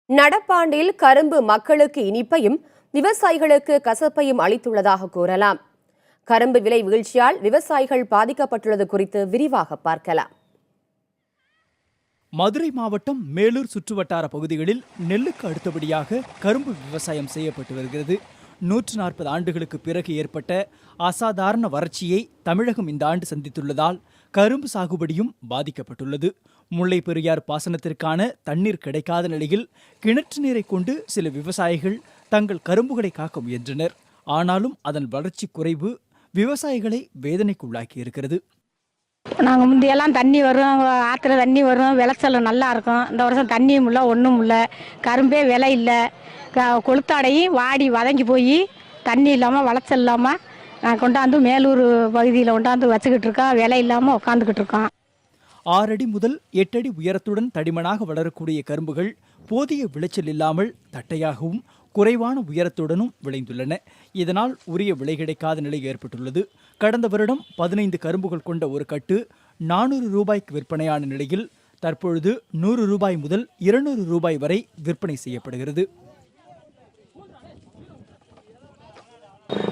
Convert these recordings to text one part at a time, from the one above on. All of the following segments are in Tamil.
நடப்பாண்டில் கரும்பு மக்களுக்கு இனிப்பையும் விவசாயிகளுக்கு கசப்பையும் அளித்துள்ளதாக கூறலாம். கரும்பு விலை வீழ்ச்சியால் விவசாயிகள் பாதிக்கப்பட்டுள்ளது குறித்து விரிவாக பார்க்கலாம். மதுரை மாவட்டம் மேலூர் சுற்றுவட்டார பகுதிகளில் நெல்லுக்கு அடுத்தபடியாக கரும்பு விவசாயம் செய்யப்பட்டு வருகிறது. 140 ஆண்டுகளுக்கு பிறகு ஏற்பட்ட அசாதாரண வறட்சியை தமிழகம் இந்த ஆண்டு சந்தித்துள்ளதால் கரும்பு சாகுபடியும் பாதிக்கப்பட்டுள்ளது. முல்லை பெரியார் பாசனத்திற்கான தண்ணீர் கிடைக்காத நிலையில் கிணற்று நீரை கொண்டு சில விவசாயிகள் தங்கள் கரும்புகளை காக்க முயன்றனர். ஆனாலும் அதன் வளர்ச்சி குறைவு விவசாயிகளை வேதனைக்குள்ளாக்கி இருக்கிறது. நாங்கள் முந்தையெல்லாம் தண்ணி வரும், ஆற்றுல தண்ணி வரும், விளைச்சல் நல்லா இருக்கும். இந்த வருஷம் தண்ணியும் இல்லை, ஒன்றும் இல்லை. கரும்பே விலை இல்லை. கொளுத்தாடையும் வாடி வதங்கி போய் தண்ணி இல்லாமல் விளைச்சல் இல்லாமல் கொண்டாந்து மேலூர் பகுதியில் கொண்டாந்து வச்சுக்கிட்டு இருக்கோம். விலை இல்லாமல் உட்காந்துக்கிட்டு இருக்கோம். 6 அடி முதல் 8 அடி உயரத்துடன் தடிமனாக வளரக்கூடிய கரும்புகள் போதிய விளைச்சல் இல்லாமல் தட்டையாகவும் குறைவான உயரத்துடனும் விளைந்துள்ளன. இதனால் உரிய விலை கிடைக்காத நிலை ஏற்பட்டுள்ளது. கடந்த வருடம் 15 கரும்புகள் கொண்ட ஒரு கட்டு 400 ரூபாய்க்கு விற்பனையான நிலையில் தற்பொழுது 100 ரூபாய் முதல் 200 ரூபாய் வரை விற்பனை செய்யப்படுகிறது.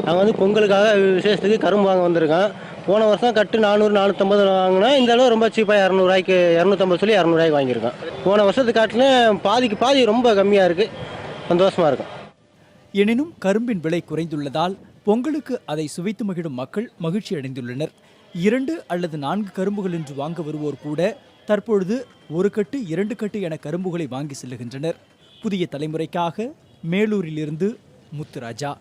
நாங்கள் பொங்கலுக்காக விசேஷத்துக்கு கரும்பு வாங்க வந்திருக்கோம். போன வருஷம் கட்டு 400-450 வாங்கினா இந்த அளவு ரொம்ப சீப்பாக 200 ரூபாய்க்கு 250 சொல்லி 200 ரூபாய்க்கு வாங்கியிருக்கோம். போன வருஷத்துக்கு காட்டிலும் பாதிக்கு பாதி ரொம்ப கம்மியாக இருக்குது. சந்தோஷமாக இருக்கும். எனினும் கரும்பின் விலை குறைந்துள்ளதால் பொங்கலுக்கு அதை சுவைத்து மகிழும் மக்கள் மகிழ்ச்சி அடைந்துள்ளனர். 2 அல்லது 4 கரும்புகள் என்று வாங்க வருவோர் கூட தற்பொழுது 1 கட்டு 2 கட்டு என கரும்புகளை வாங்கி செல்லுகின்றனர். புதிய தலைமுறைக்காக மேலூரிலிருந்து முத்துராஜா.